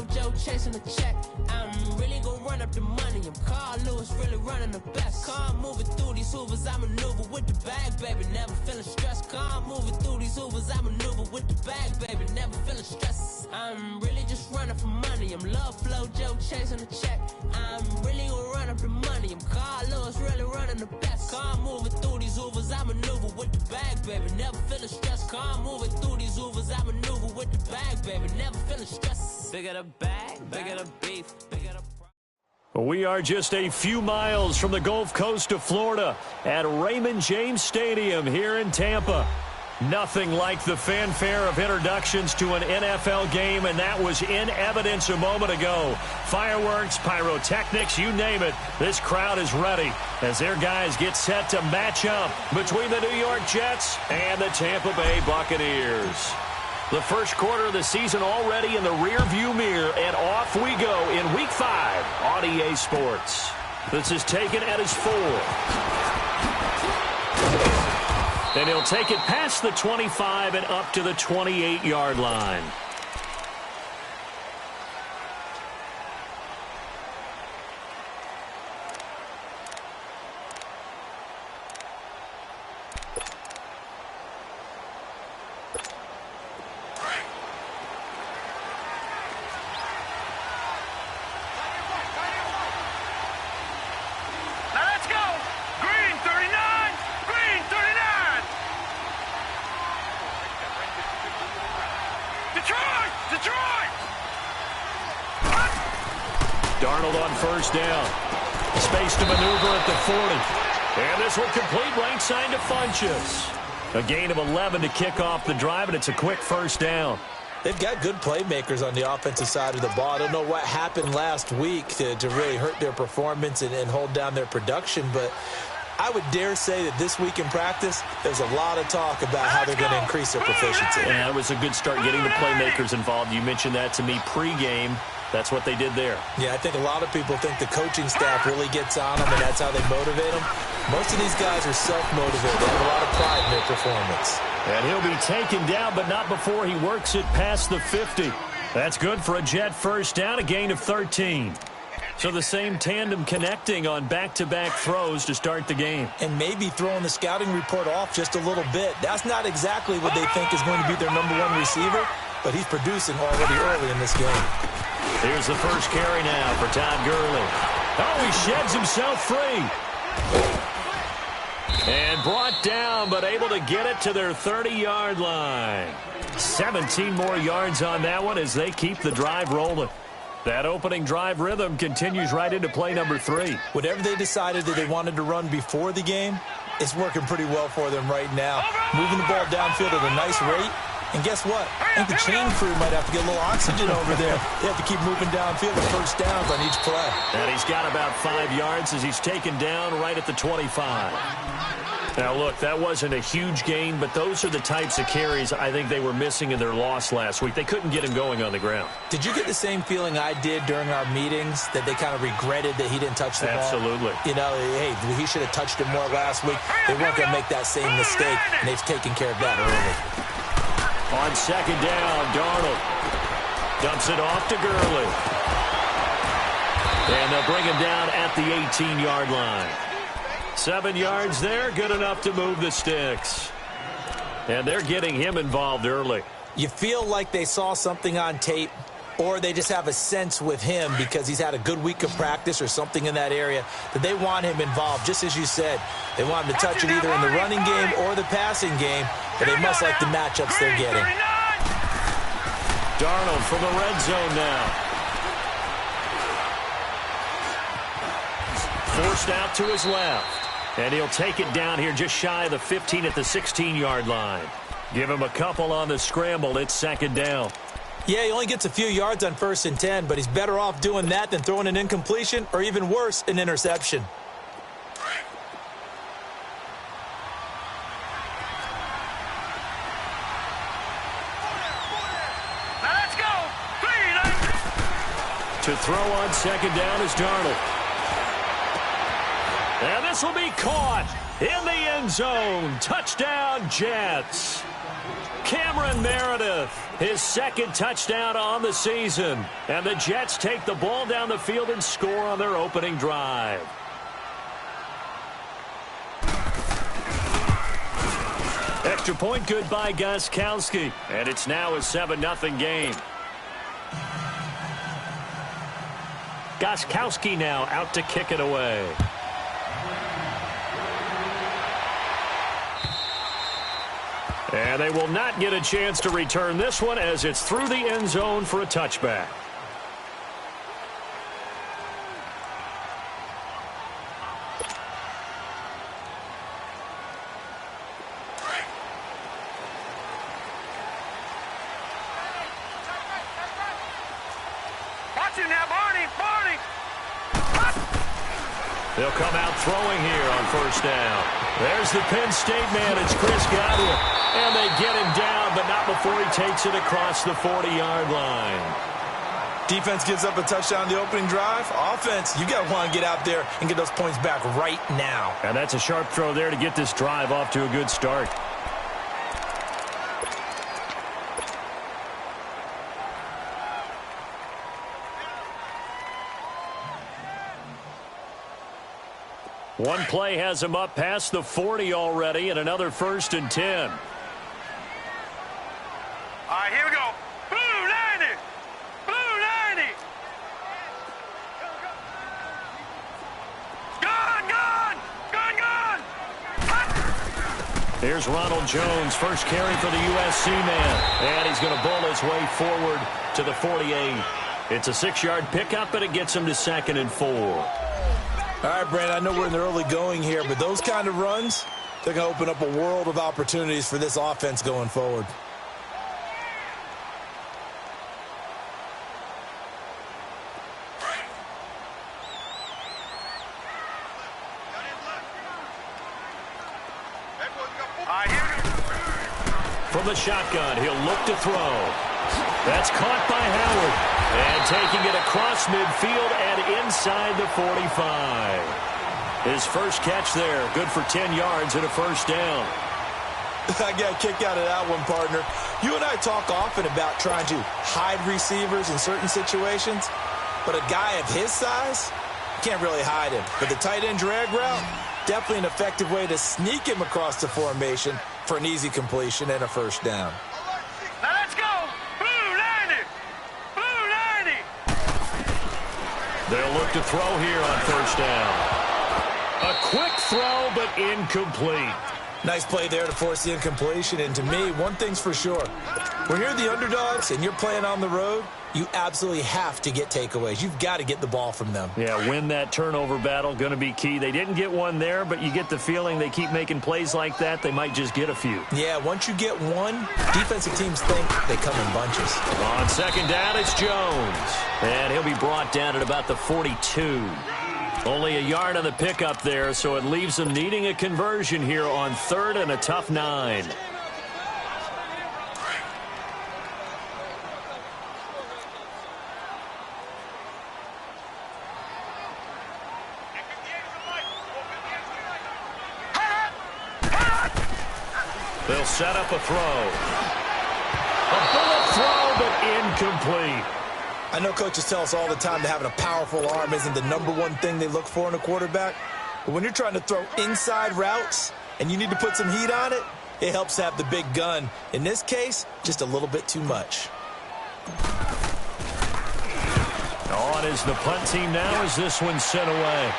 flojo, chasing the check. I'm really gonna run up the money. I'm Carl Lewis, really running the best. Car moving through these hoovers, I maneuver with the bag, baby. Never feeling stressed. Car moving through these hoovers, I maneuver with the bag, baby. Never feeling stressed. I'm really just running for money. I'm love flojo, chasing the check. I'm really gonna run up the money. I'm Carl Lewis, really running the best. Car moving through these hoovers, I maneuver with the bag, baby. Never feeling stressed. Car moving through these hoovers, I maneuver with the bag, baby. Never feeling stressed. Bigger the bag, bigger the beef, bigger the... We are just a few miles from the Gulf Coast of Florida at Raymond James Stadium here in Tampa. Nothing like the fanfare of introductions to an NFL game, and that was in evidence a moment ago. Fireworks, pyrotechnics, you name it. This crowd is ready as their guys get set to match up between the New York Jets and the Tampa Bay Buccaneers. The first quarter of the season already in the rearview mirror, and off we go in Week 5 on EA Sports. This is taken at his 4. And he'll take it past the 25 and up to the 28-yard line. Darnold on first down. Space to maneuver at the 40. And this will complete right side to Funchess. A gain of 11 to kick off the drive, and it's a quick first down. They've got good playmakers on the offensive side of the ball. I don't know what happened last week to really hurt their performance and hold down their production, but I would dare say that this week in practice, there's a lot of talk about how they're going to increase their proficiency. Yeah, it was a good start getting the playmakers involved. You mentioned that to me pregame. That's what they did there. Yeah, I think a lot of people think the coaching staff really gets on them, and that's how they motivate them. Most of these guys are self-motivated. They have a lot of pride in their performance. And he'll be taken down, but not before he works it past the 50. That's good for a Jet first down, a gain of 13. So the same tandem connecting on back-to-back throws to start the game. And maybe throwing the scouting report off just a little bit. That's not exactly what they think is going to be their #1 receiver, but he's producing already early in this game. Here's the first carry now for Todd Gurley. Oh, he sheds himself free. And brought down, but able to get it to their 30-yard line. 17 more yards on that one as they keep the drive rolling. That opening drive rhythm continues right into play number 3. Whatever they decided that they wanted to run before the game, it's working pretty well for them right now. Moving the ball downfield at a nice rate. And guess what? I think the chain crew might have to get a little oxygen over there. They have to keep moving downfield with first downs on each play. And he's got about 5 yards as he's taken down right at the 25. Now, look, that wasn't a huge gain, but those are the types of carries I think they were missing in their loss last week. They couldn't get him going on the ground. Did you get the same feeling I did during our meetings, that they kind of regretted that he didn't touch the ball? Absolutely. You know, hey, he should have touched it more last week. They weren't going to make that same mistake, and they've taken care of that early. On second down, Darnold dumps it off to Gurley. And they'll bring him down at the 18-yard line. 7 yards there, good enough to move the sticks. And they're getting him involved early. You feel like they saw something on tape, or they just have a sense with him because he's had a good week of practice or something in that area that they want him involved. Just as you said, they want him to touch it either in the running game or the passing game, but they must like the matchups they're getting. Darnold from the red zone now. Forced out to his left. And he'll take it down here just shy of the 15 at the 16-yard line. Give him a couple on the scramble. It's second down. Yeah, he only gets a few yards on 1st and 10, but he's better off doing that than throwing an incompletion or even worse, an interception. Let's go. To throw on second down is Darnold. And this will be caught in the end zone. Touchdown, Jets. Cameron Meredith, his second touchdown on the season. And the Jets take the ball down the field and score on their opening drive. Extra point good by Gostkowski. And it's now a 7-0 game. Gostkowski now out to kick it away. And they will not get a chance to return this one as it's through the end zone for a touchback. Watch it now, Barney! They'll come out throwing here on first down. There's the Penn State man. It's Chris Godwin. And they get him down, but not before he takes it across the 40-yard line. Defense gives up a touchdown the opening drive. Offense, you got to want to get out there and get those points back right now. And that's a sharp throw there to get this drive off to a good start. One play has him up past the 40 already, and another 1st and 10. All right, here we go. Blue 90! Blue 90! Gun! Here's Ronald Jones, first carry for the USC man. And he's going to bull his way forward to the 48. It's a 6-yard pickup, but it gets him to 2nd and 4. All right, Brandon, I know we're in the early going here, but those kind of runs, they're going to open up a world of opportunities for this offense going forward. From the shotgun, he'll look to throw. That's caught by Howard. And taking it across midfield and inside the 45. His first catch there, good for 10 yards and a first down. I got a kick out of that one, partner. You and I talk often about trying to hide receivers in certain situations, but a guy of his size, can't really hide him. But the tight end drag route, definitely an effective way to sneak him across the formation for an easy completion and a first down. Now let's go! Blue 90! Blue 90! They'll look to throw here on first down. A quick throw, but incomplete. Nice play there to force the incompletion. And to me, one thing's for sure. When you're the underdogs and you're playing on the road, you absolutely have to get takeaways. You've got to get the ball from them. Yeah, win that turnover battle, going to be key. They didn't get one there, but you get the feeling they keep making plays like that, they might just get a few. Yeah, once you get one, defensive teams think they come in bunches. On second down, it's Jones. And he'll be brought down at about the 42. Only a yard on the pickup there, so it leaves them needing a conversion here on 3rd and a tough 9. They'll set up a throw. A bullet throw, but incomplete. I know coaches tell us all the time that having a powerful arm isn't the #1 thing they look for in a quarterback. But when you're trying to throw inside routes and you need to put some heat on it, it helps have the big gun. In this case, just a little bit too much. On is the punt team now as this one's sent away.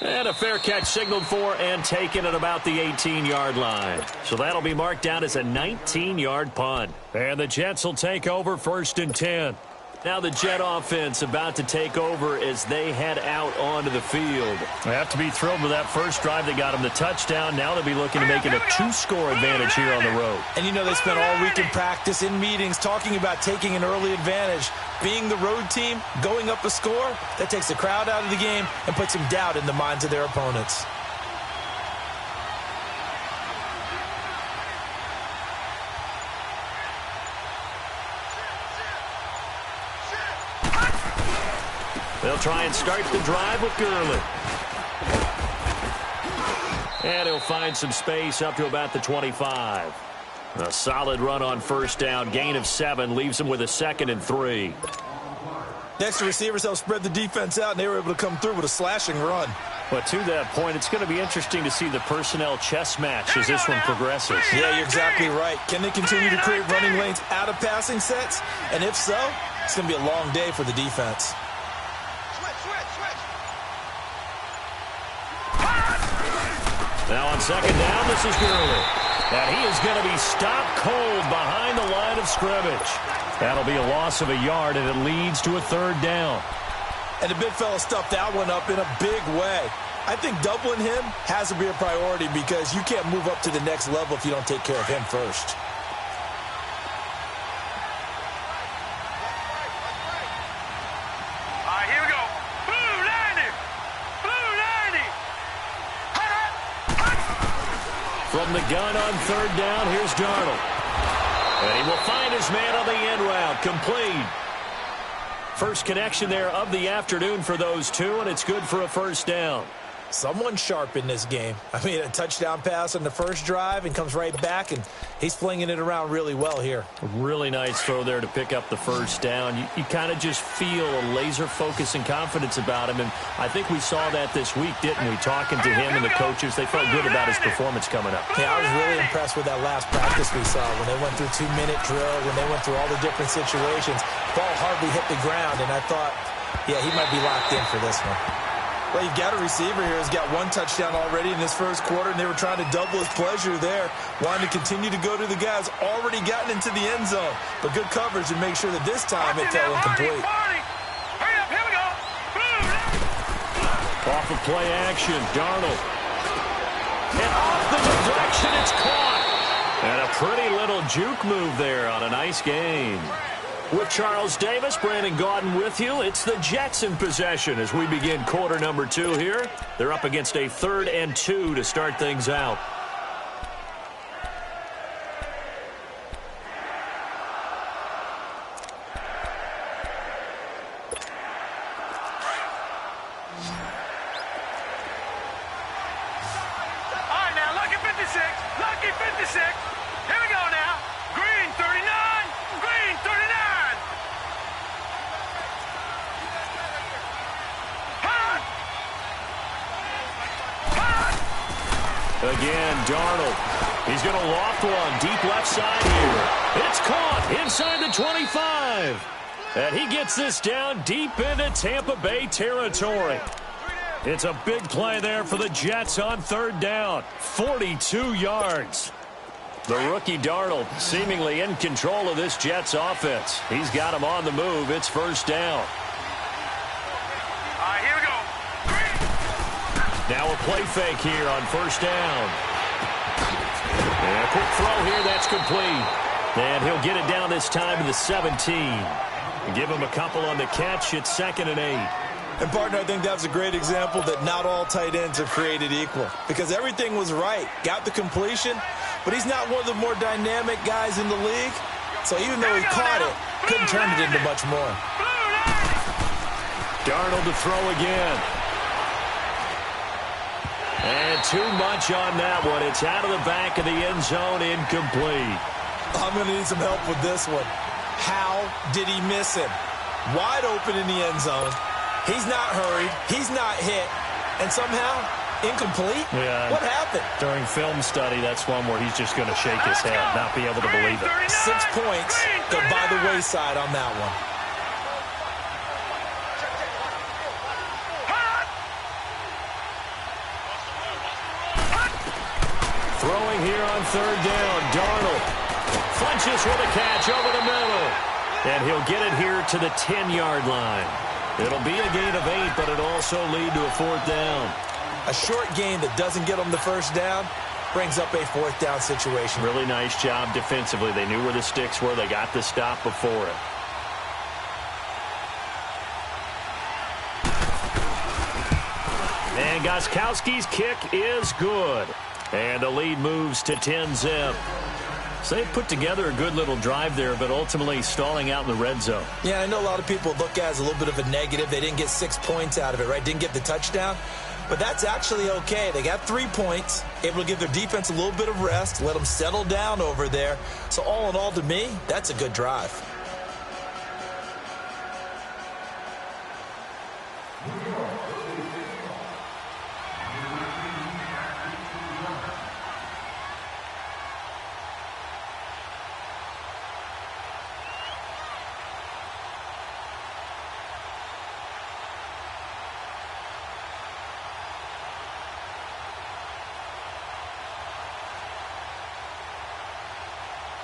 And a fair catch signaled for and taken at about the 18-yard line. So that'll be marked down as a 19-yard punt. And the Jets will take over 1st and 10. Now the Jet offense about to take over as they head out onto the field. They have to be thrilled with that first drive. They got them the touchdown. Now they'll be looking to make it a 2-score advantage here on the road. And you know they spent all week in practice, in meetings, talking about taking an early advantage. Being the road team, going up a score, that takes the crowd out of the game and puts some doubt in the minds of their opponents. They'll try and start the drive with Gurley. And he'll find some space up to about the 25. A solid run on first down. Gain of 7 leaves him with a 2nd and 3. Next, the receivers helped spread the defense out, and they were able to come through with a slashing run. But to that point, it's going to be interesting to see the personnel chess match as this one progresses. Yeah, you're exactly right. Can they continue to create running lanes out of passing sets? And if so, it's going to be a long day for the defense. Now on 2nd down, this is Gurley. And he is going to be stopped cold behind the line of scrimmage. That'll be a loss of a yard, and it leads to a 3rd down. And the big fella stuffed that one up in a big way. I think doubling him has to be a priority because you can't move up to the next level if you don't take care of him first. All right, here we go. Blue 90. Blue 90. From the gun on 3rd down, here's Darnold. And he will find his man on the end route. Complete. First connection there of the afternoon for those two, and it's good for a 1st down. Someone sharp in this game. I mean, a touchdown pass on the first drive and comes right back, and he's flinging it around really well here. A really nice throw there to pick up the 1st down. You kind of just feel a laser focus and confidence about him, and I think we saw that this week, didn't we? Talking to him and the coaches, they felt good about his performance coming up. Yeah, I was really impressed with that last practice we saw when they went through 2-minute drill, when they went through all the different situations. Ball hardly hit the ground, and I thought, yeah, he might be locked in for this one. Well, you've got a receiver here who's got 1 touchdown already in this first quarter, and they were trying to double his pleasure there, wanting to continue to go to the guys already gotten into the end zone. But good coverage to make sure that this time it fell incomplete. Hurry up, here we go. Off of play action, Darnold. And off the deflection, it's caught. And a pretty little juke move there on a nice gain. With Charles Davis, Brandon Gaudin with you. It's the Jets in possession as we begin quarter number 2 here. They're up against a 3rd and 2 to start things out. All right, now, lucky 56. Lucky 56. Here we go now. Green 39. Green 39. Again, Darnold. He's going to loft one deep left side here. It's caught inside the 25. And he gets this down deep into Tampa Bay territory. It's a big play there for the Jets on 3rd down. 42 yards. The rookie Darnold seemingly in control of this Jets offense. He's got him on the move. It's 1st down. All right, here we go. Now a play fake here on 1st down. And a quick throw here, that's complete. And he'll get it down this time to the 17. Give him a couple on the catch. It's 2nd and 8. And, partner, I think that was a great example that not all tight ends are created equal. Because everything was right. Got the completion, but he's not one of the more dynamic guys in the league. So even though he caught it, couldn't turn it into much more. Darnold to throw again. And too much on that one. It's out of the back of the end zone, incomplete. I'm going to need some help with this one. How did he miss him? Wide open in the end zone. He's not hurried. He's not hit. And somehow, incomplete? Yeah. What happened? During film study, that's one where he's just going to shake his head, not be able to believe it. 6 points go by the wayside on that one. Throwing here on 3rd down, Darnold flinches with a catch over the middle. And he'll get it here to the 10-yard line. It'll be a gain of 8, but it'll also lead to a 4th down. A short gain that doesn't get them the 1st down brings up a 4th down situation. Really nice job defensively. They knew where the sticks were. They got the stop before it. And Gostkowski's kick is good. And the lead moves to 10-zip. So they put together a good little drive there, but ultimately stalling out in the red zone. Yeah, I know a lot of people look at it as a little bit of a negative. They didn't get 6 points out of it, right? Didn't get the touchdown. But that's actually okay. They got 3 points, able to give their defense a little bit of rest, let them settle down over there. So all in all, to me, that's a good drive.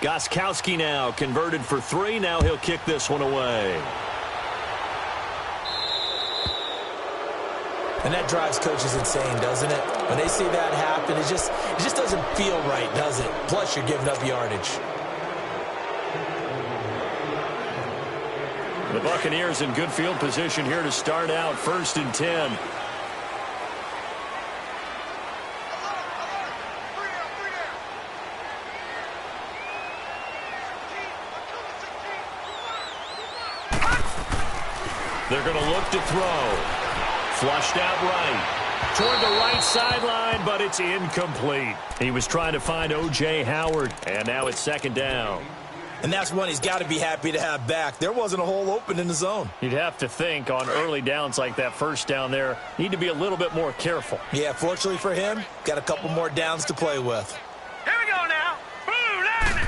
Gostkowski now converted for 3. Now he'll kick this one away. And that drives coaches insane, doesn't it? When they see that happen, it just doesn't feel right, does it? Plus, you're giving up yardage. The Buccaneers in good field position here to start out. 1st and 10. They're going to look to throw. Flushed out right. Toward the right sideline, but it's incomplete. He was trying to find O.J. Howard, and now it's 2nd down. And that's one he's got to be happy to have back. There wasn't a hole open in the zone. You'd have to think on early downs like that 1st down there, need to be a little bit more careful. Yeah, fortunately for him, got a couple more downs to play with. Here we go now. Boom, landed.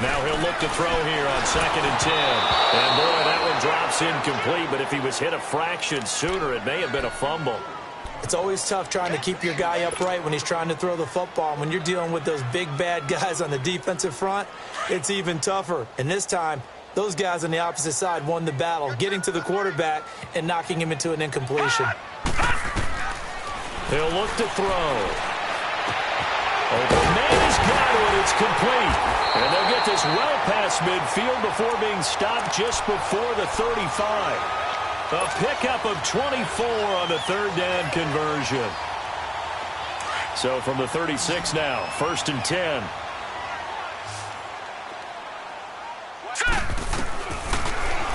Now he'll look to throw here on 2nd and 10. And boy, that one drops incomplete, but if he was hit a fraction sooner, it may have been a fumble. It's always tough trying to keep your guy upright when he's trying to throw the football. When you're dealing with those big, bad guys on the defensive front, it's even tougher. And this time, those guys on the opposite side won the battle, getting to the quarterback and knocking him into an incompletion. He'll look to throw. Open man has got it. It's complete. And they'll get this well past midfield before being stopped just before the 35. A pickup of 24 on the 3rd down conversion. So from the 36 now, 1st and 10.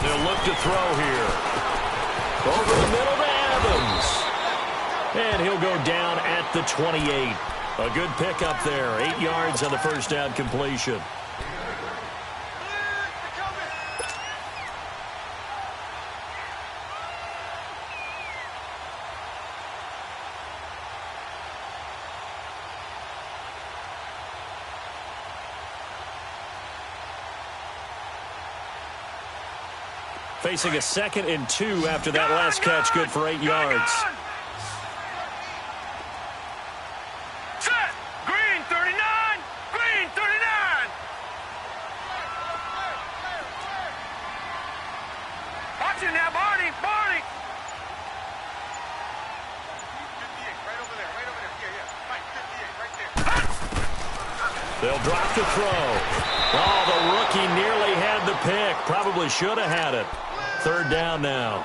They'll look to throw here. Over the middle to Evans. And he'll go down at the 28. A good pickup there. 8 yards on the 1st down completion. Facing a 2nd and 2 after that last catch, good for 8 yards. Set. Green 39. Green 39. Watch it now, Barney. Barney. 58, right over there. Right over there. Yeah. Right, 58, right there. They'll drop the throw. Oh, the rookie nearly had the pick. Probably should have had it. 3rd down now.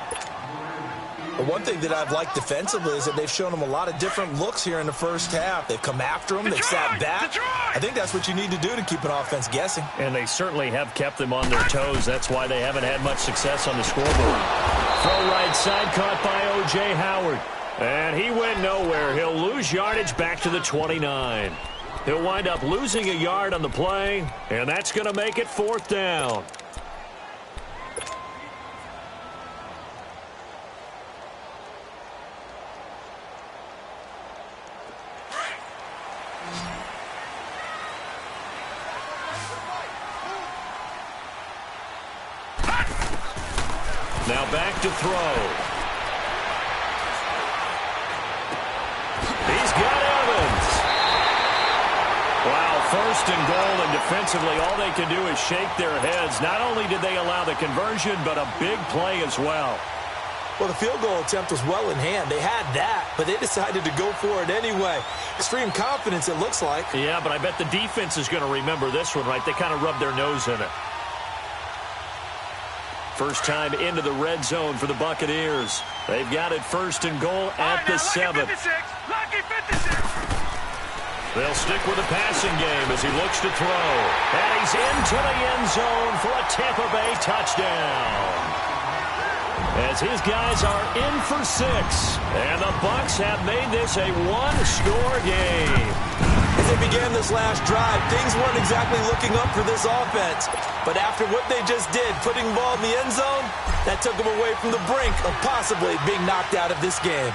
But one thing that I've liked defensively is that they've shown him a lot of different looks here in the 1st half. They've come after him. They've sat back. I think that's what you need to do to keep an offense guessing. And they certainly have kept them on their toes. That's why they haven't had much success on the scoreboard. Throw right side caught by O.J. Howard. And he went nowhere. He'll lose yardage back to the 29. He'll wind up losing a yard on the play, and that's going to make it 4th down. Now back to throw. He's got Evans. Wow, 1st and goal, and defensively all they can do is shake their heads. Not only did they allow the conversion, but a big play as well. Well, the field goal attempt was well in hand. They had that, but they decided to go for it anyway. Extreme confidence, it looks like. Yeah, but I bet the defense is going to remember this one, right? They kind of rubbed their nose in it. First time into the red zone for the Buccaneers. They've got it 1st and goal at the 7. Lucky 56. Lucky 56. They'll stick with the passing game as he looks to throw. And he's into the end zone for a Tampa Bay touchdown. as his guys are in for 6. And the Bucs have made this a one-score game. As they began this last drive, things weren't exactly looking up for this offense. But after what they just did, putting the ball in the end zone, that took them away from the brink of possibly being knocked out of this game.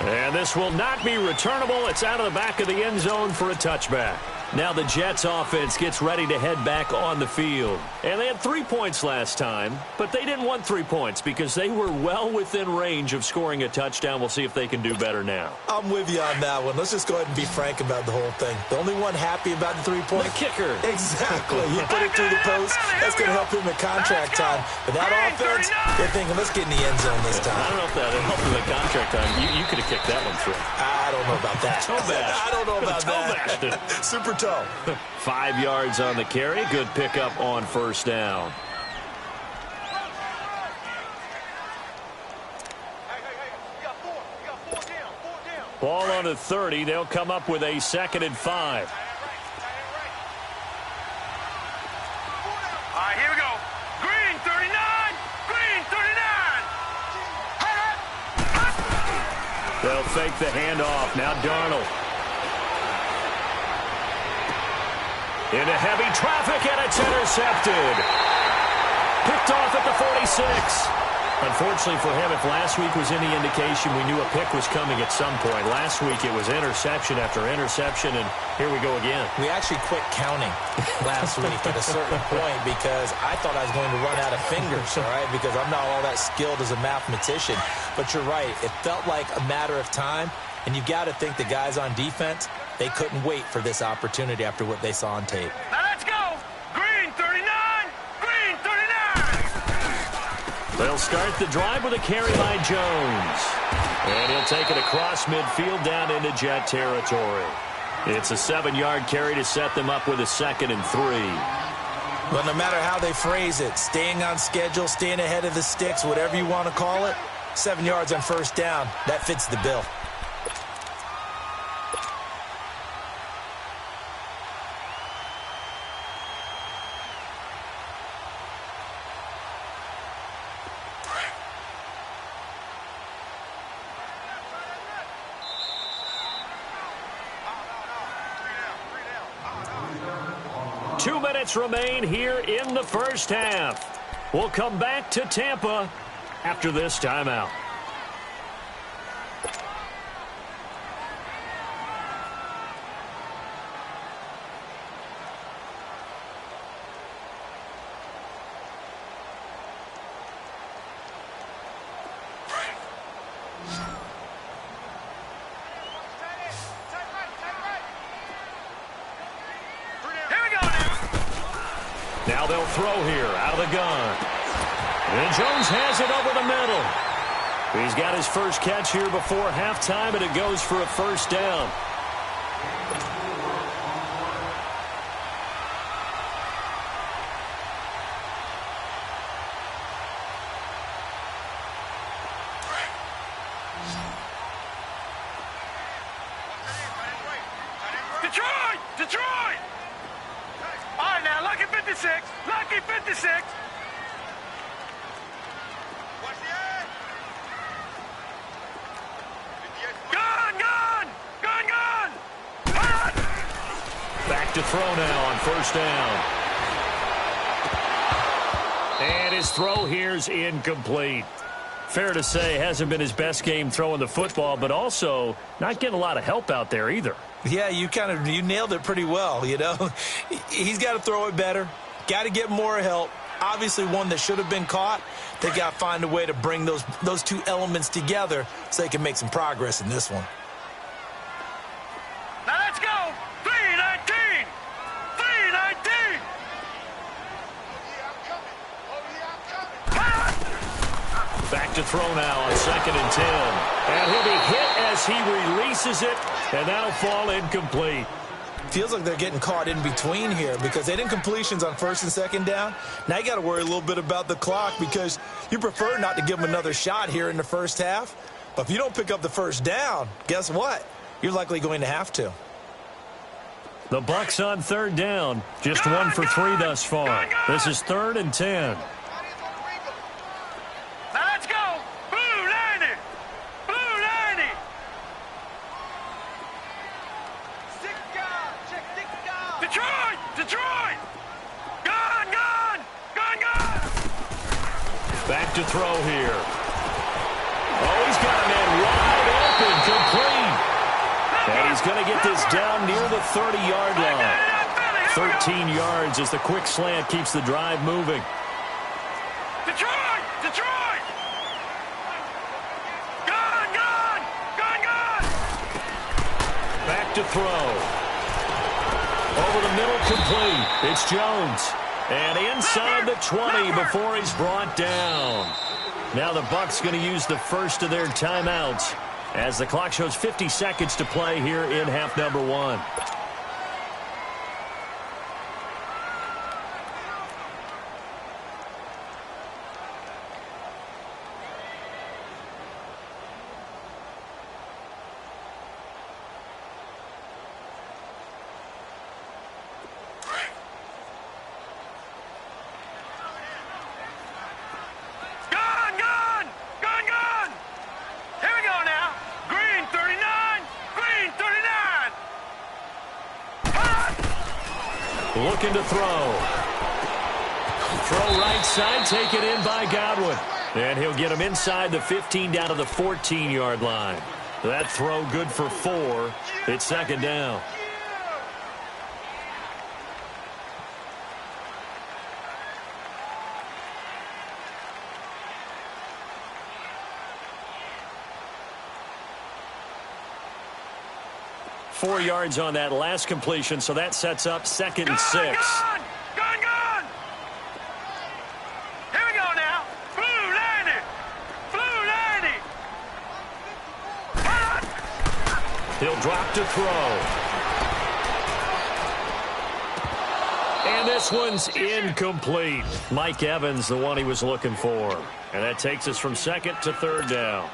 And this will not be returnable. It's out of the back of the end zone for a touchback. Now the Jets offense gets ready to head back on the field. And they had 3 points last time, but they didn't want 3 points because they were well within range of scoring a touchdown. We'll see if they can do better now. I'm with you on that one. Let's just go ahead and be frank about the whole thing. The only one happy about the 3-point? The kicker. Exactly. He put it through the post. That's going to help him at contract time. But that offense, they're thinking, let's get in the end zone this time. I don't know if that helped him at contract time. You could have kicked that one through. I don't know about that. I don't know about that. Super toe. 5 yards on the carry. Good pickup on first down. Ball on a 30. They'll come up with a 2nd and 5. All right, here we go. Green 39. Green 39. They'll fake the handoff. Now Darnold. Into heavy traffic, and it's intercepted. Picked off at the 46. Unfortunately for him, if last week was any indication, we knew a pick was coming at some point. Last week it was interception after interception, and here we go again. We actually quit counting last week at a certain point because I thought I was going to run out of fingers, all right, because I'm not all that skilled as a mathematician. But you're right. It felt like a matter of time, and you got to think the guys on defense, they couldn't wait for this opportunity after what they saw on tape. Now let's go. Green 39. Green 39. They'll start the drive with a carry by Jones. And he'll take it across midfield down into Jet territory. It's a 7-yard carry to set them up with a 2nd and 3. But no matter how they phrase it, staying on schedule, staying ahead of the sticks, whatever you want to call it, 7 yards on first down, that fits the bill. Remain here in the first half. We'll come back to Tampa after this timeout. Now they'll throw here out of the gun. And Jones has it over the middle. He's got his first catch here before halftime, and it goes for a first down. Detroit! All right, now, lucky 56. Lucky 56. Gun! Back to throw now on first down. And his throw here's incomplete. Fair to say, hasn't been his best game throwing the football, but also not getting a lot of help out there either. Yeah, you nailed it pretty well, you know. He's got to throw it better. Got to get more help. Obviously one that should have been caught. They got to find a way to bring those two elements together so they can make some progress in this one. Now let's go. 319. 319. Back to throw now on 2nd and 10. And he'll be hit as he releases it, and that'll fall incomplete. Feels like they're getting caught in between here because they didn't completions on 1st and 2nd down. Now you got to worry a little bit about the clock because you prefer not to give them another shot here in the first half. But if you don't pick up the first down, guess what? You're likely going to have to. The Bucs on third down. Just 1 for 3 thus far. This is 3rd and 10. Now let's go. Blue 90. Blue 90. 6 guard. Check 6 guard. Detroit. Detroit. Gun. Gun. Gun. Gun. Back to throw here. Oh, he's got a man wide open, complete. And he's going to get this down near the 30-yard line. 13 yards as the quick slant keeps the drive moving. Detroit! Detroit! Gun! Gun! Gun! Gun! Back to throw. Over the middle, complete. It's Jones. And inside the 20 before he's brought down. Now the Bucs going to use the first of their timeouts as the clock shows 50 seconds to play here in half number 1. Looking to throw. Throw right side, taken in by Godwin. And he'll get him inside the 15 down to the 14-yard line. That throw good for 4. It's 2nd down. Four yards on that last completion, so that sets up 2nd and 6. Gun, gun! Here we go now. Blue 90. Blue 90. He'll drop to throw. And this one's incomplete. Mike Evans, the one he was looking for. And that takes us from 2nd to 3rd down.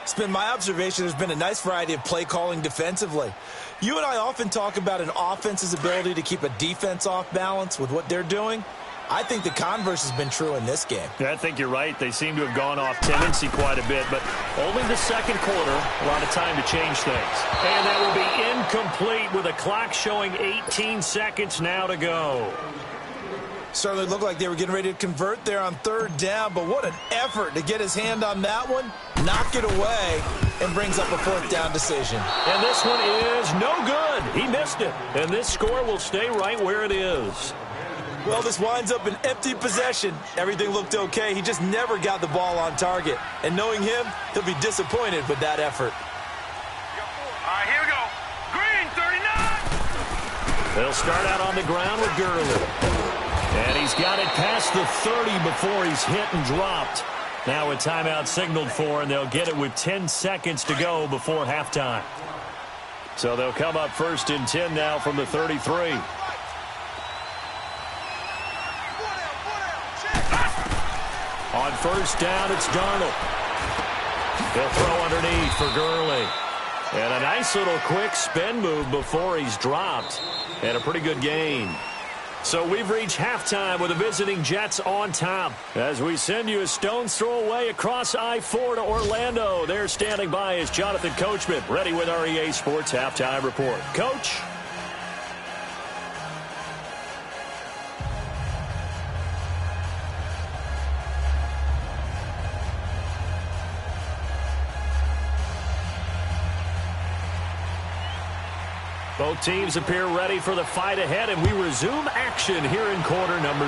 It's been my observation there's been a nice variety of play calling defensively. You and I often talk about an offense's ability to keep a defense off balance with what they're doing. I think the converse has been true in this game. Yeah, I think you're right. They seem to have gone off tendency quite a bit, but only the 2nd quarter, a lot of time to change things. And that will be incomplete with a clock showing 18 seconds now to go. Certainly looked like they were getting ready to convert there on 3rd down, but what an effort to get his hand on that one, knock it away, and brings up a 4th down decision. And this one is no good. He missed it. And this score will stay right where it is. Well, this winds up an empty possession. Everything looked okay. He just never got the ball on target. And knowing him, he'll be disappointed with that effort. All right, here we go. Green, 39. They'll start out on the ground with Gurley. And he's got it past the 30 before he's hit and dropped. Now a timeout signaled for, and they'll get it with 10 seconds to go before halftime. So they'll come up 1st and 10 now from the 33. On 1st down, it's Darnold. He'll throw underneath for Gurley. And a nice little quick spin move before he's dropped. And a pretty good gain. So we've reached halftime with the visiting Jets on top. As we send you a stone's throw away across I-4 to Orlando. There standing by is Jonathan Coachman, ready with our EA Sports Halftime Report. Coach? Both teams appear ready for the fight ahead, and we resume action here in quarter number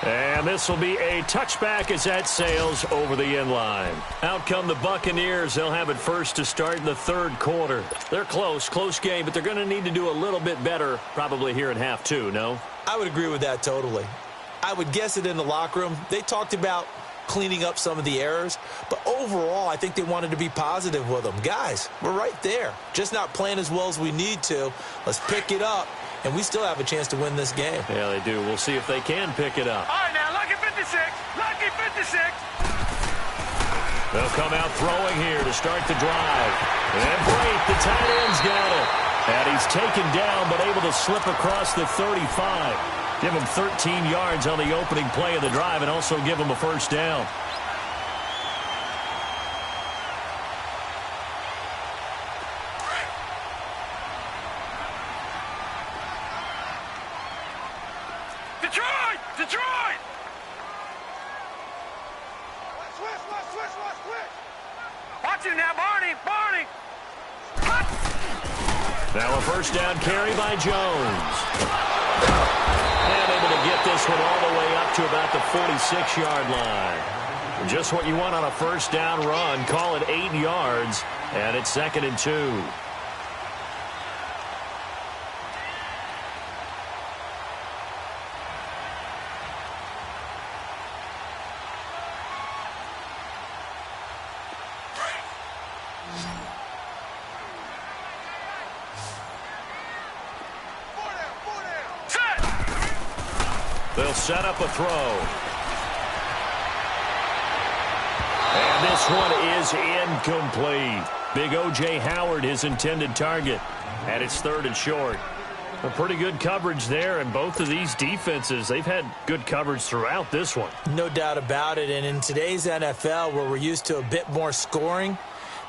3. And this will be a touchback as that sails over the end line. Out come the Buccaneers. They'll have it first to start in the 3rd quarter. They're close game, but they're going to need to do a little bit better probably here in half 2, no? I would agree with that totally. I would guess it in the locker room. They talked about cleaning up some of the errors, but overall, I think they wanted to be positive with them. Guys, we're right there. Just not playing as well as we need to. Let's pick it up, and we still have a chance to win this game. Yeah, they do. We'll see if they can pick it up. All right, now, lucky 56. Lucky 56. They'll come out throwing here to start the drive. And great, the tight end's got it. And he's taken down, but able to slip across the 35. Give him 13 yards on the opening play of the drive and also give him a first down. Detroit! Detroit! Watch it now, Barney! Barney! Now a first down carry by Jones. And able to get this one all the way up to about the 46-yard line. Just what you want on a first down run. Call it 8 yards, and it's 2nd and 2. They'll set up a throw. And this one is incomplete. Big O.J. Howard, his intended target. And it's 3rd and short. A pretty good coverage there, and both of these defenses, they've had good coverage throughout this one. No doubt about it, and in today's NFL, where we're used to a bit more scoring,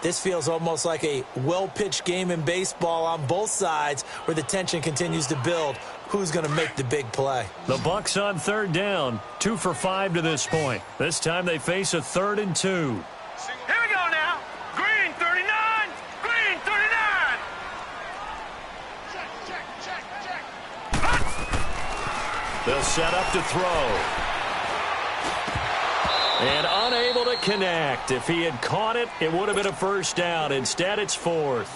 this feels almost like a well-pitched game in baseball on both sides where the tension continues to build. Who's going to make the big play? The Bucks on 3rd down, 2 for 5 to this point. This time they face a 3rd and 2. Here we go now. Green 39. Green 39. Check. They'll set up to throw. And unable to connect. If he had caught it, it would have been a first down. Instead, it's 4th.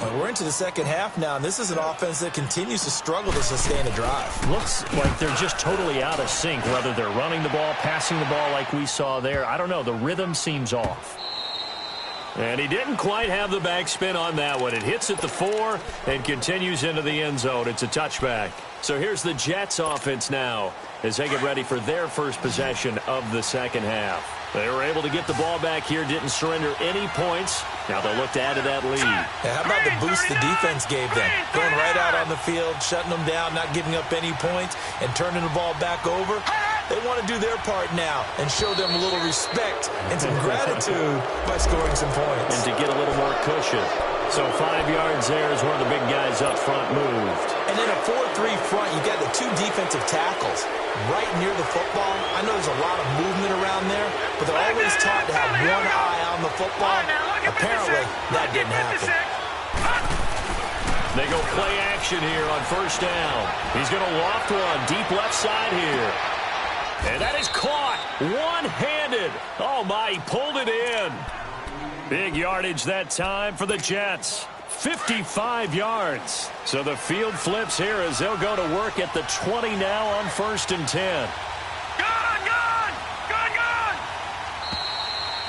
Well, we're into the second half now, and this is an offense that continues to struggle to sustain a drive. Looks like they're just totally out of sync, whether they're running the ball, passing the ball like we saw there. I don't know. The rhythm seems off. And he didn't quite have the backspin on that one. It hits at the 4 and continues into the end zone. It's a touchback. So here's the Jets offense now as they get ready for their first possession of the second half. They were able to get the ball back here, didn't surrender any points. Now they'll look to add to that lead. Yeah, how about the boost the defense gave them? Going right out on the field, shutting them down, not giving up any points, and turning the ball back over. They want to do their part now and show them a little respect and some gratitude by scoring some points. And to get a little more cushion. So 5 yards there as one of the big guys up front moved. And in a 4-3 front, you got the 2 defensive tackles right near the football. I know there's a lot of movement around there, but they're always taught to have one eye on the football. Apparently, that didn't happen. They go play action here on first down. He's going to loft one deep left side here. And that is caught one-handed. Oh, my, he pulled it in. Big yardage that time for the Jets. 55 yards. So the field flips here as they'll go to work at the 20 now on 1st and 10. Gone!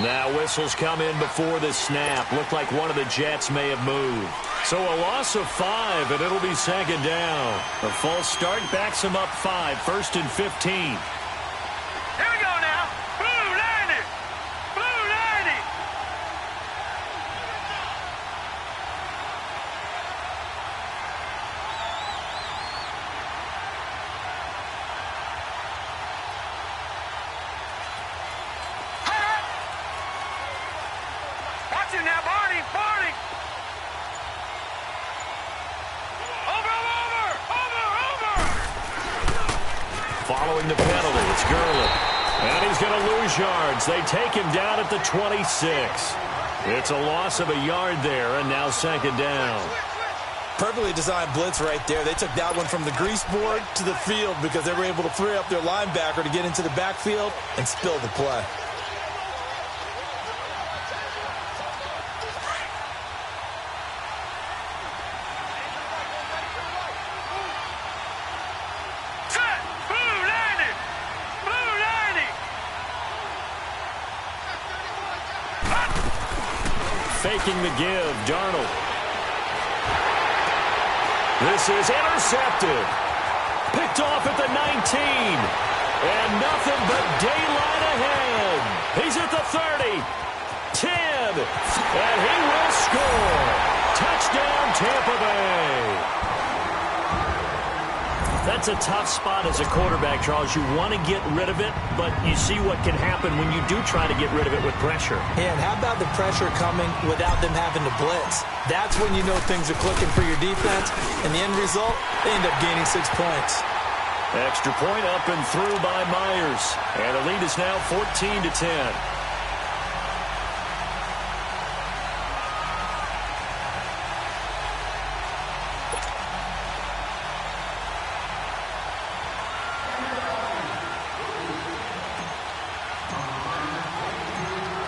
Now whistles come in before the snap. Looked like one of the Jets may have moved. So a loss of 5, and it'll be 2nd down. A false start backs him up 5, 1st and 15. Here we go now. Blue 90. Blue 90. Watch it now, Barney. Barney. Following the penalty, it's Gurley. And he's going to lose yards. They take him down at the 26. It's a loss of a yard there, and now 2nd down. Perfectly designed blitz right there. They took that one from the grease board to the field because they were able to free up their linebacker to get into the backfield and spill the play. Faking the give, Darnold. This is intercepted. Picked off at the 19. And nothing but daylight ahead. He's at the 30. 10. And he will score. Touchdown, Tampa Bay. That's a tough spot as a quarterback, Charles. You want to get rid of it, but you see what can happen when you do try to get rid of it with pressure. Yeah, and how about the pressure coming without them having to blitz? That's when you know things are clicking for your defense, and the end result, they end up gaining 6 points. Extra point up and through by Myers, and the lead is now 14-10.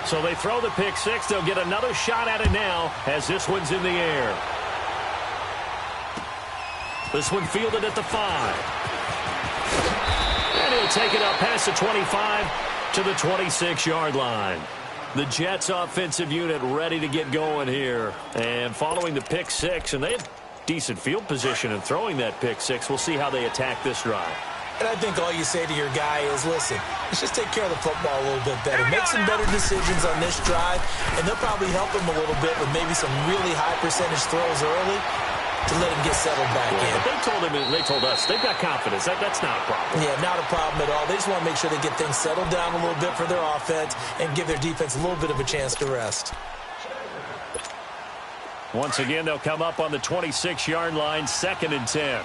So they throw the pick six. They'll get another shot at it now as this one's in the air. This one fielded at the 5. And he'll take it up past the 25 to the 26-yard line. The Jets offensive unit ready to get going here. And following the pick six, and they have decent field position in throwing that pick six. We'll see how they attack this drive. And I think all you say to your guy is, listen, let's just take care of the football a little bit better. Make some better decisions on this drive, and they'll probably help him a little bit with maybe some really high percentage throws early to let him get settled back in. But they told us, they've got confidence. That's not a problem. Yeah, not a problem at all. They just want to make sure they get things settled down a little bit for their offense and give their defense a little bit of a chance to rest. Once again, they'll come up on the 26-yard line, 2nd and 10.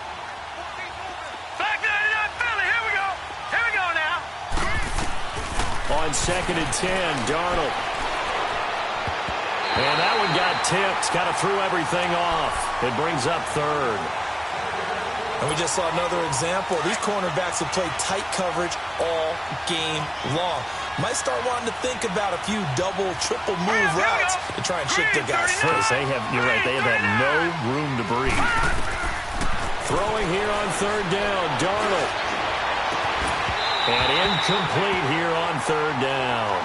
On 2nd and 10, Darnold. And that one got tipped. Kind of threw everything off. It brings up 3rd. And we just saw another example. These cornerbacks have played tight coverage all game long. Might start wanting to think about a few double, triple move routes to try and shift their guys free. You're right, they have had no room to breathe. Throwing here on 3rd down, Darnold. And incomplete here on 3rd down.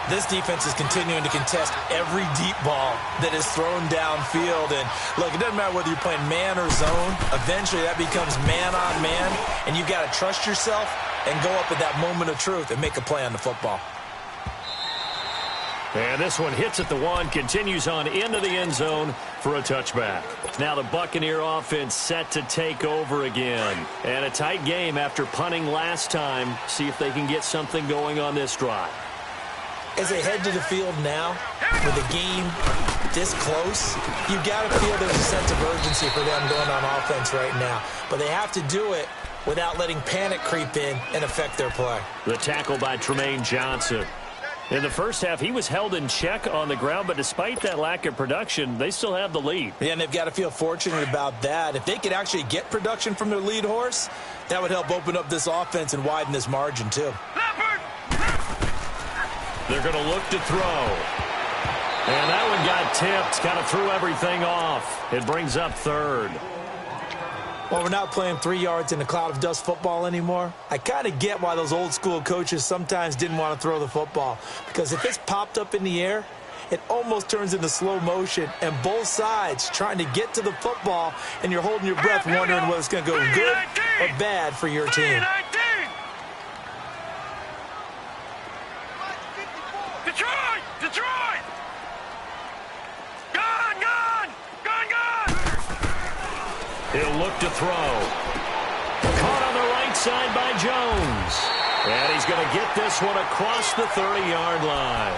This defense is continuing to contest every deep ball that is thrown downfield. And, look, it doesn't matter whether you're playing man or zone. Eventually, that becomes man-on-man, and you've got to trust yourself and go up at that moment of truth and make a play on the football. And this one hits at the 1, continues on into the end zone for a touchback. Now the Buccaneer offense set to take over again. And a tight game after punting last time. See if they can get something going on this drive. As they head to the field now, with the game this close, you've got to feel there's a sense of urgency for them going on offense right now. But they have to do it without letting panic creep in and affect their play. The tackle by Tremaine Johnson. In the first half, he was held in check on the ground, but despite that lack of production, they still have the lead. Yeah, and they've got to feel fortunate about that. If they could actually get production from their lead horse, that would help open up this offense and widen this margin, too. They're going to look to throw. And that one got tipped, kind of threw everything off. It brings up 3rd. Well, we're not playing 3 yards in a cloud of dust football anymore. I kind of get why those old school coaches sometimes didn't want to throw the football. Because if it's popped up in the air, it almost turns into slow motion. And both sides trying to get to the football, and you're holding your breath wondering whether it's going to go good or bad for your team. Detroit! Gone! He'll look to throw. Caught on the right side by Jones. And he's going to get this one across the 30-yard line.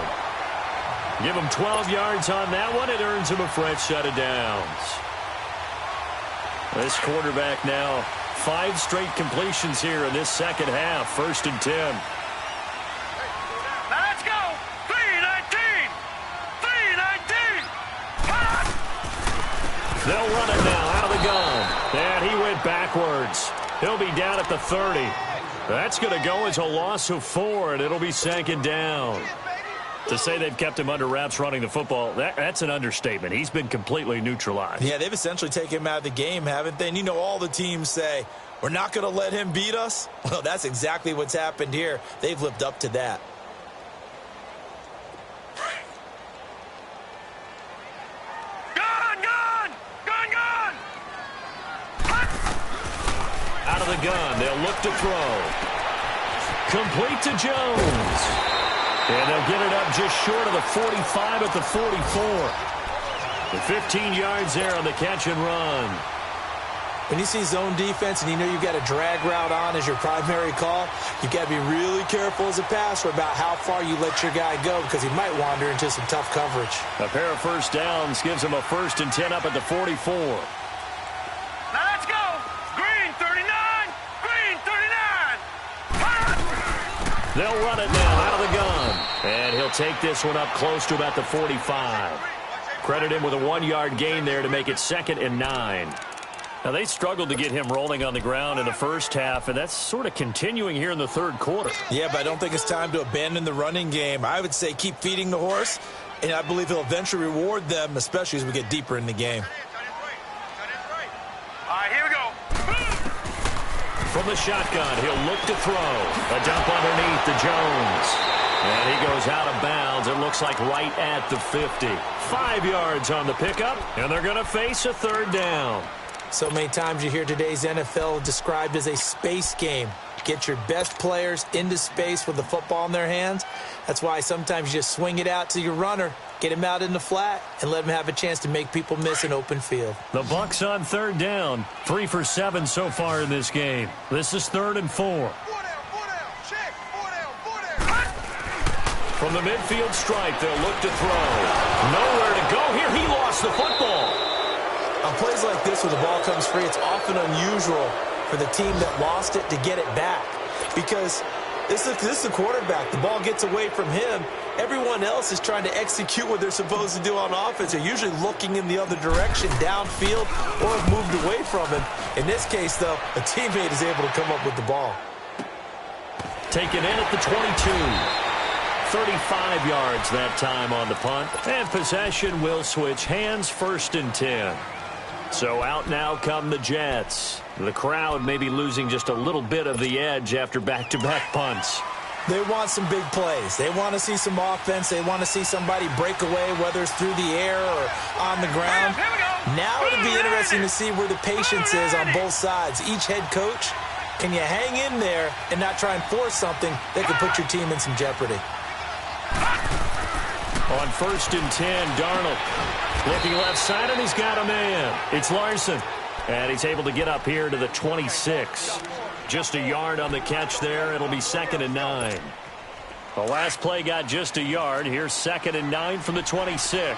Give him 12 yards on that one. It earns him a fresh set of downs. This quarterback now 5 straight completions here in this second half. 1st and 10. Let's go! 3-19! They'll run it now out of the gun. And he went backwards. He'll be down at the 30. That's going to go as a loss of 4, and it'll be 2nd down. To say they've kept him under wraps running the football, that's an understatement. He's been completely neutralized. Yeah, they've essentially taken him out of the game, haven't they? And you know all the teams say, we're not going to let him beat us. Well, that's exactly what's happened here. They've lived up to that. Out of the gun, they'll look to throw. Complete to Jones. And they'll get it up just short of the 45 at the 44. The 15 yards there on the catch and run. When you see zone defense and you know you've got a drag route on as your primary call, you've got to be really careful as a passer about how far you let your guy go because he might wander into some tough coverage. A pair of first downs gives him a 1st and 10 up at the 44. Now let's go. Green 39. Green 39. They'll run it now out of the gun. And he'll take this one up close to about the 45. Credit him with a 1-yard gain there to make it 2nd and 9. Now, they struggled to get him rolling on the ground in the first half, and that's sort of continuing here in the third quarter. Yeah, but I don't think it's time to abandon the running game. I would say keep feeding the horse, and I believe he'll eventually reward them, especially as we get deeper in the game. All right, here we go. From the shotgun, he'll look to throw. A dump underneath to Jones. And he goes out of bounds. It looks like right at the 50. 5 yards on the pickup, and they're going to face a 3rd down. So many times you hear today's NFL described as a space game. Get your best players into space with the football in their hands. That's why sometimes you just swing it out to your runner, get him out in the flat, and let him have a chance to make people miss an open field. The Bucs on 3rd down. 3 for 7 so far in this game. This is 3rd and 4. From the midfield stripe, they'll look to throw. Nowhere to go here. He lost the football. On plays like this where the ball comes free, it's often unusual for the team that lost it to get it back because this is the quarterback. The ball gets away from him. Everyone else is trying to execute what they're supposed to do on offense. They're usually looking in the other direction, downfield, or have moved away from him. In this case, though, a teammate is able to come up with the ball. Taken in at the 22. 35 yards that time on the punt. And possession will switch hands, 1st and 10. So out now come the Jets. The crowd may be losing just a little bit of the edge after back-to-back punts. They want some big plays. They want to see some offense. They want to see somebody break away, whether it's through the air or on the ground. Now it'll be interesting to see where the patience is on both sides. Each head coach, can you hang in there and not try and force something that could put your team in some jeopardy? On 1st and 10, Darnold looking left side, and he's got a man. It's Larson, and he's able to get up here to the 26. Just a yard on the catch there. It'll be 2nd and 9. The last play got just a yard. Here's 2nd and 9 from the 26. All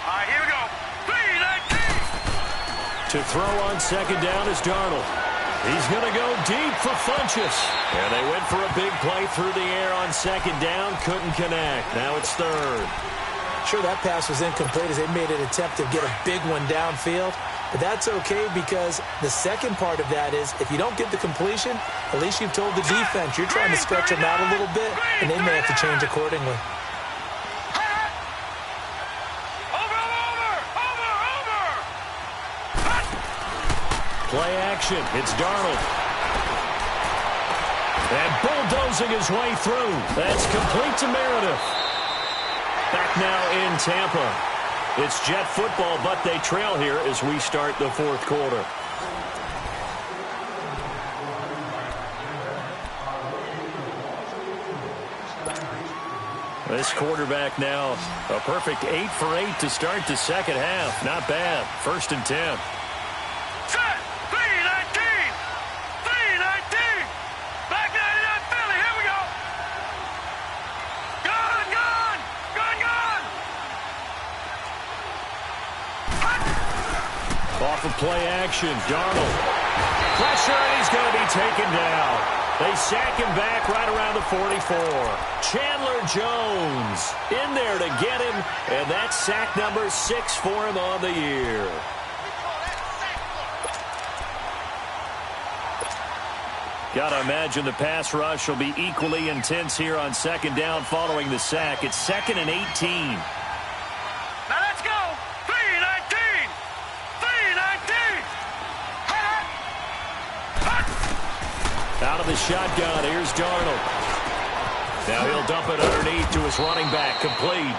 right, here we go. 3-19. To throw on 2nd down is Darnold. He's going to go deep for Funchess. And they went for a big play through the air on 2nd down. Couldn't connect. Now it's 3rd. Sure, that pass was incomplete as they made an attempt to get a big one downfield. But that's okay because the second part of that is if you don't get the completion, at least you've told the defense you're trying to stretch them out a little bit, and they may have to change accordingly. Play action. It's Darnold. And bulldozing his way through. That's complete to Meredith. Back now in Tampa. It's Jet football, but they trail here as we start the 4th quarter. This quarterback now a perfect 8 for 8 to start the 2nd half. Not bad. 1st and 10. Set. 3-19. 3-19. Back 99 Philly. Here we go. Gun, gun. Gun, gun. Off of play action, Darnold. Pressure, and he's going to be taken down. They sack him back right around the 44. Chandler Jones in there to get him, and that's sack number 6 for him on the year. Got to imagine the pass rush will be equally intense here on 2nd down following the sack. It's 2nd and 18. Now let's go. 3-19. 3-19. Out of the shotgun, here's Darnold. Now he'll dump it underneath to his running back, complete.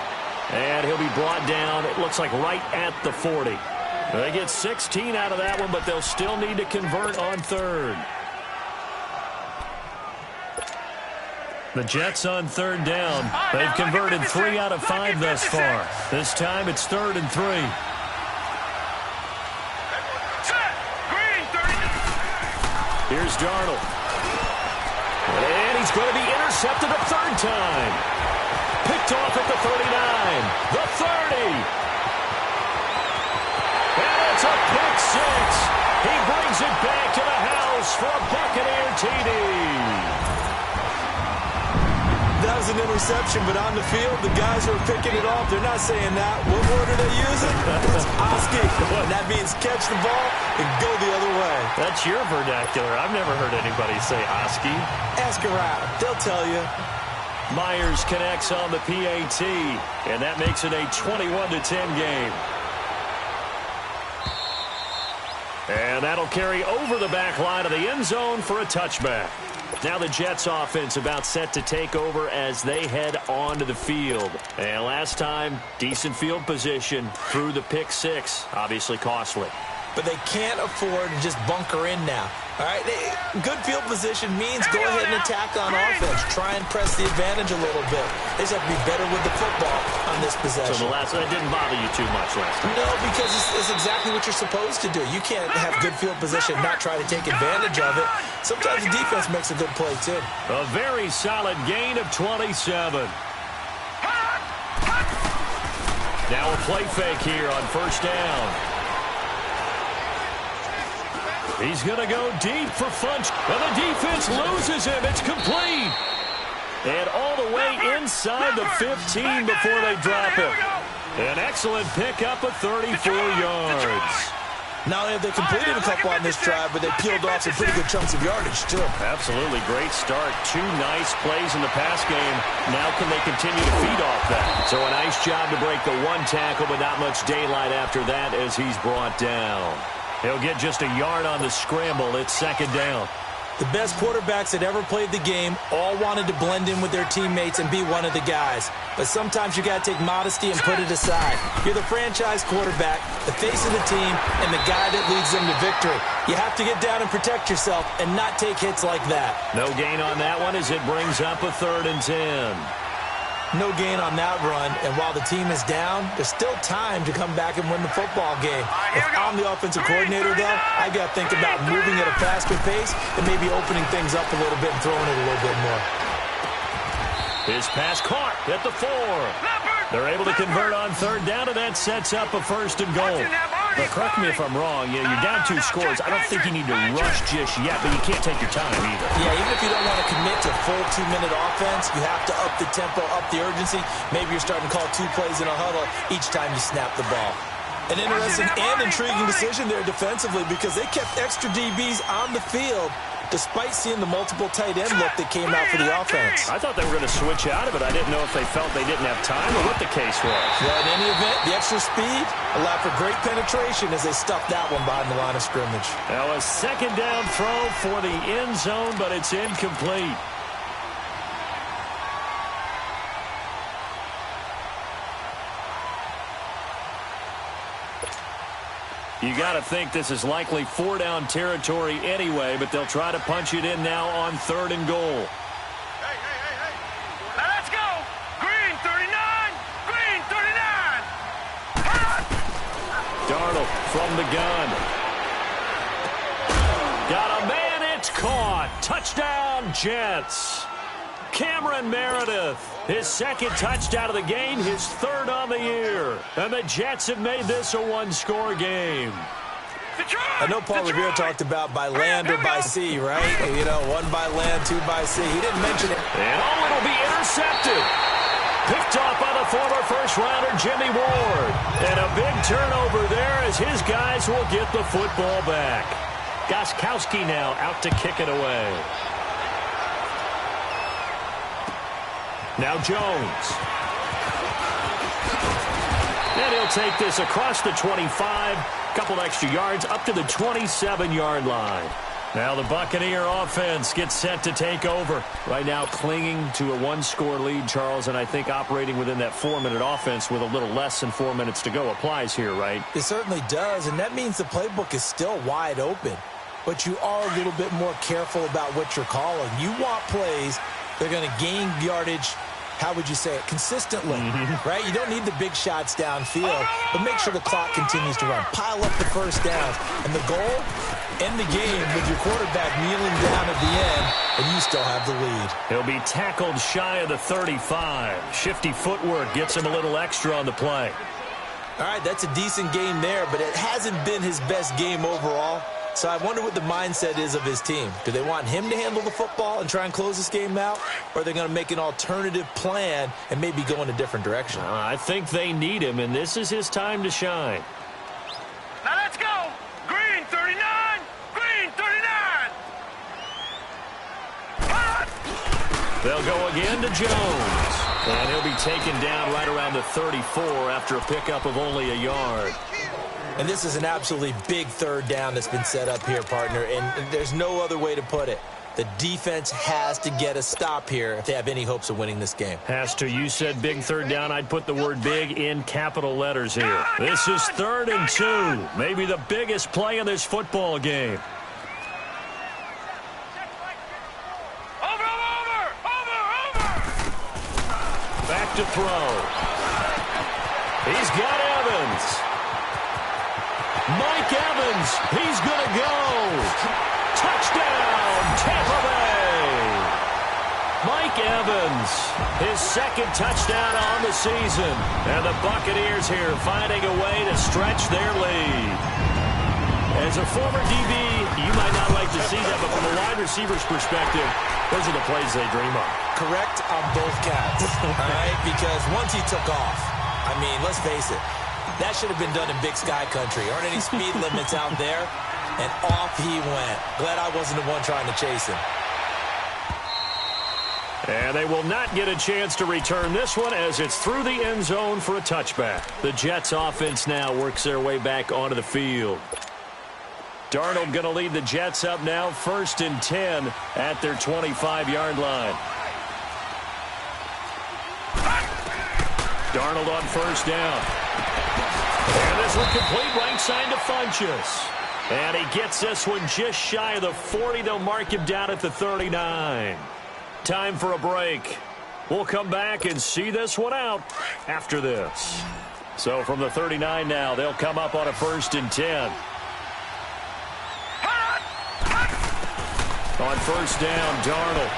And he'll be brought down, it looks like right at the 40. They get 16 out of that one, but they'll still need to convert on 3rd. The Jets on third down. They've converted 3 out of 5 thus far. This time it's 3rd and 3. Here's Darnold. And he's going to be intercepted a 3rd time. Picked off at the 39. The 30. And it's a pick 6. He brings it back to the house for a Buccaneer TD. That was an interception, but on the field, the guys who are picking it off, they're not saying that. What word are they using? It's Oski. And that means catch the ball and go the other way. That's your vernacular. I've never heard anybody say Oski. Ask around. They'll tell you. Myers connects on the PAT, and that makes it a 21-10 game. And that'll carry over the back line of the end zone for a touchback. Now the Jets offense about set to take over as they head onto the field. And last time, decent field position through the pick 6, obviously costly. But they can't afford to just bunker in now. All right, good field position means go ahead and attack on offense. Try and press the advantage a little bit. They just have to be better with the football on this possession. So that didn't bother you too much last time? No, because it's exactly what you're supposed to do. You can't have good field position and not try to take advantage of it. Sometimes the defense makes a good play, too. A very solid gain of 27. Now a play fake here on 1st down. He's going to go deep for Funch. And the defense loses him. It's complete. And all the way inside the 15 before they drop him. An excellent pickup of 34 yards. Not only have they completed a couple on this drive, but they peeled off some pretty good chunks of yardage, too. Absolutely. Great start. 2 nice plays in the pass game. Now can they continue to feed off that? So a nice job to break the 1 tackle, but not much daylight after that as he's brought down. He'll get just a yard on the scramble. It's 2nd down. The best quarterbacks that ever played the game all wanted to blend in with their teammates and be one of the guys. But sometimes you got to take modesty and put it aside. You're the franchise quarterback, the face of the team, and the guy that leads them to victory. You have to get down and protect yourself and not take hits like that. No gain on that one as it brings up a 3rd and 10. No gain on that run, and while the team is down, there's still time to come back and win the football game. If I'm the offensive coordinator, though, I got to think about moving at a faster pace and maybe opening things up a little bit and throwing it a little bit more. His pass caught at the 4. They're able to convert on 3rd down, and that sets up a 1st and goal. But correct me if I'm wrong, you're down 2 scores. I don't think you need to rush just yet, but you can't take your time either. Yeah, even if you don't want to commit to full 2-minute offense, you have to up the tempo, up the urgency. Maybe you're starting to call 2 plays in a huddle each time you snap the ball. An interesting and intriguing decision there defensively because they kept extra DBs on the field despite seeing the multiple tight end look that came out for the offense. I thought they were going to switch out of it. I didn't know if they felt they didn't have time or what the case was. Well, in any event, the extra speed allowed for great penetration as they stuffed that one behind the line of scrimmage. Now a 2nd down throw for the end zone, but it's incomplete. You got to think this is likely 4-down territory anyway, but they'll try to punch it in now on 3rd and goal. Hey. Now let's go. Green 39. Green 39. Darnold from the gun. Got a man. It's caught. Touchdown, Jets. Cameron Meredith, his 2nd touchdown of the game, his 3rd on the year. And the Jets have made this a 1-score game. I know Paul Revere talked about by land or by sea, right? You know, 1 by land, 2 by sea. He didn't mention it. And it'll be intercepted. Picked off by the former first-rounder Jimmy Ward. And a big turnover there as his guys will get the football back. Gostkowski now out to kick it away. Now Jones. And he'll take this across the 25. Couple extra yards up to the 27-yard line. Now the Buccaneer offense gets set to take over. Right now clinging to a 1-score lead, Charles, and I think operating within that 4-minute offense with a little less than 4 minutes to go applies here, right? It certainly does, and that means the playbook is still wide open. But you are a little bit more careful about what you're calling. You want plays They're going to gain yardage, how would you say it, consistently, right? You don't need the big shots downfield, but make sure the clock continues to run. Pile up the first downs. And the goal, end the game with your quarterback kneeling down at the end, and you still have the lead. He'll be tackled shy of the 35. Shifty footwork gets him a little extra on the play. All right, that's a decent game there, but it hasn't been his best game overall. So I wonder what the mindset is of his team. Do they want him to handle the football and try and close this game out? Or are they going to make an alternative plan and maybe go in a different direction? I think they need him, and this is his time to shine. Now let's go. Green 39. Green 39. They'll go again to Jones. And he'll be taken down right around the 34 after a pickup of only a yard. And this is an absolutely big third down that's been set up here, partner, and there's no other way to put it. The defense has to get a stop here if they have any hopes of winning this game. Has to. You said big third down. I'd put the word big in capital letters here. This is 3rd and 2. Maybe the biggest play in this football game. Back to throw. He's got Evans. Mike Evans, he's going to go. Touchdown, Tampa Bay. Mike Evans, his 2nd touchdown on the season. And the Buccaneers here finding a way to stretch their lead. As a former DB, you might not like to see that, but from a wide receiver's perspective, those are the plays they dream of. Correct on both counts, all right? Because once he took off, I mean, let's face it, that should have been done in Big Sky Country. Aren't any speed limits out there? And off he went. Glad I wasn't the one trying to chase him. And they will not get a chance to return this one as it's through the end zone for a touchback. The Jets offense now works their way back onto the field. Darnold going to lead the Jets up now, 1st and 10 at their 25-yard line. Darnold on 1st down. And this one complete, right side to Funchess. And he gets this one just shy of the 40. They'll mark him down at the 39. Time for a break. We'll come back and see this one out after this. So from the 39 now, they'll come up on a 1st and 10. On 1st down, Darnold.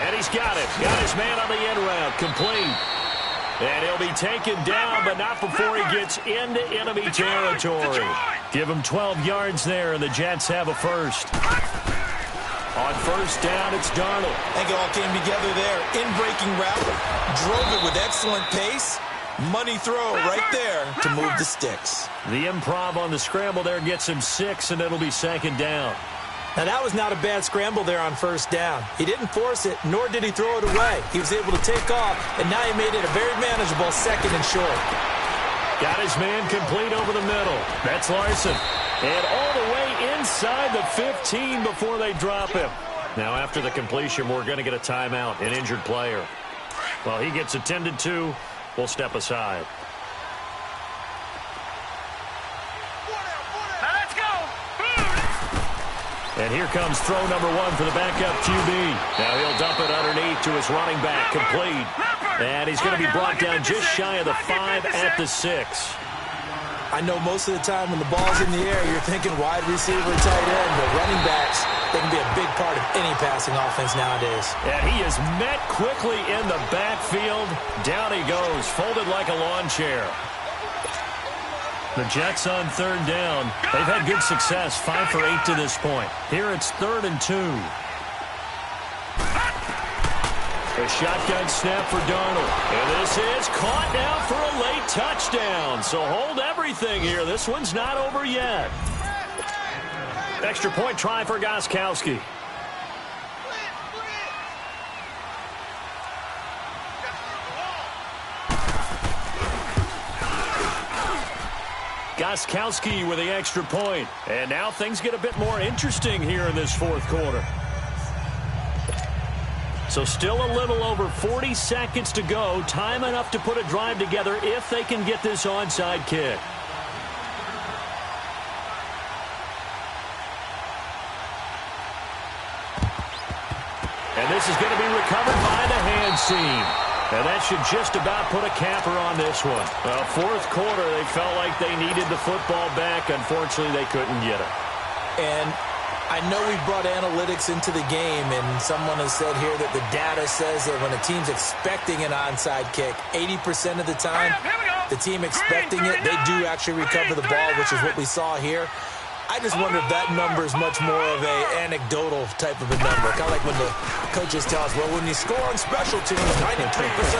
And he's got it. Got his man on the end route. Complete. And he'll be taken down, but not before he gets into enemy territory. Give him 12 yards there, and the Jets have a first. On 1st down, it's Darnold. I think it all came together there. In-breaking route. Drove it with excellent pace. Money throw right there to move the sticks. The improv on the scramble there gets him 6, and it'll be 2nd down. Now, that was not a bad scramble there on 1st down. He didn't force it, nor did he throw it away. He was able to take off, and now he made it a very manageable 2nd and short. Got his man complete over the middle. That's Larson. And all the way inside the 15 before they drop him. Now, after the completion, we're going to get a timeout, an injured player. Well, he gets attended to. We'll step aside. And here comes throw number 1 for the backup QB. Now he'll dump it underneath to his running back, complete. And he's going to be brought down just shy of the 5 at the 6. I know most of the time when the ball's in the air, you're thinking wide receiver, tight end, but running backs, they can be a big part of any passing offense nowadays. And he is met quickly in the backfield. Down he goes, folded like a lawn chair. The Jets on 3rd down. They've had good success, 5 for 8 to this point. Here it's 3rd and 2. A shotgun snap for Darnold. And this is caught now for a late touchdown. So hold everything here. This one's not over yet. Extra point try for Gostkowski. Gostkowski with the extra point. And now things get a bit more interesting here in this 4th quarter. So still a little over 40 seconds to go. Time enough to put a drive together if they can get this onside kick. And this is going to be recovered by the hands team. And that should just about put a capper on this one. Fourth quarter, they felt like they needed the football back. Unfortunately, they couldn't get it. And I know we brought analytics into the game, and someone has said here that the data says that when a team's expecting an onside kick, 80% of the time, the team expecting it, they do actually recover the ball, which is what we saw here. I just wonder if that number is much more of a anecdotal type of a number. Kind of like when the coaches tell us, well, when you score on special teams, 93%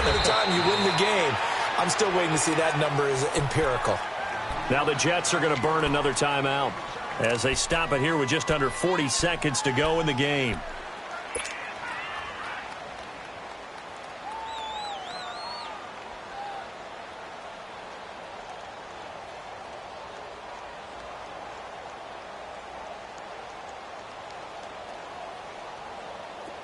of the time you win the game. I'm still waiting to see that number is empirical. Now the Jets are going to burn another timeout as they stop it here with just under 40 seconds to go in the game.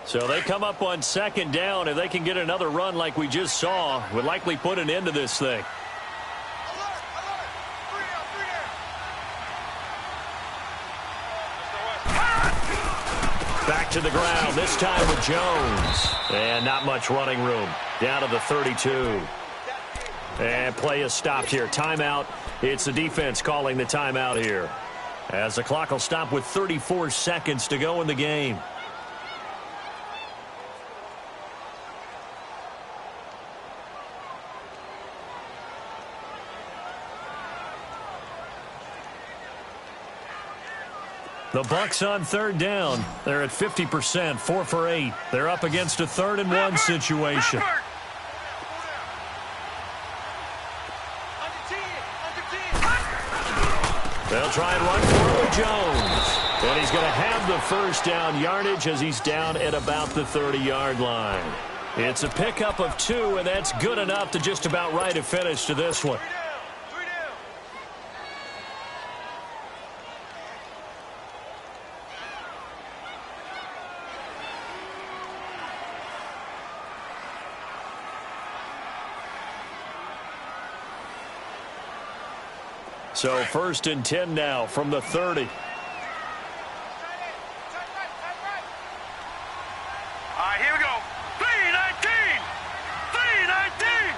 So they come up on second down. If they can get another run like we just saw, would likely put an end to this thing. Back to the ground, this time with Jones. And not much running room. Down to the 32. And play is stopped here. Timeout. It's the defense calling the timeout here, as the clock will stop with 34 seconds to go in the game. The Bucs on third down. They're at 50%, 4 for 8. They're up against a 3rd and 1 situation. They'll try and run for it with Jones. And he's going to have the first down yardage as he's down at about the 30-yard line. It's a pickup of 2, and that's good enough to just about write a finish to this one. So 1st and 10 now from the 30. All right, here we go. 3-19. 3-19.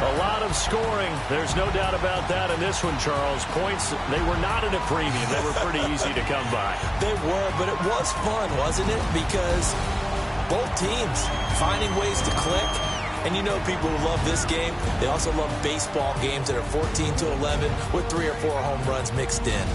A lot of scoring. There's no doubt about that in this one, Charles. Points, they were not at a premium. They were pretty easy to come by. They were, but it was fun, wasn't it? Because both teams finding ways to click. And you know people who love this game, they also love baseball games that are 14-11 with 3 or 4 home runs mixed in.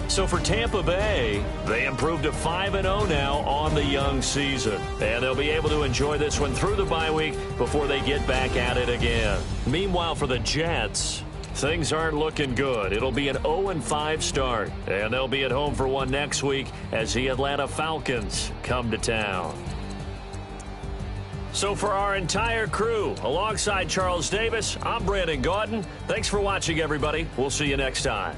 So for Tampa Bay, they improved to 5-0 now on the young season. And they'll be able to enjoy this one through the bye week before they get back at it again. Meanwhile, for the Jets, things aren't looking good. It'll be an 0-5 start. And they'll be at home for one next week as the Atlanta Falcons come to town. So for our entire crew, alongside Charles Davis, I'm Brandon Gaudin. Thanks for watching, everybody. We'll see you next time.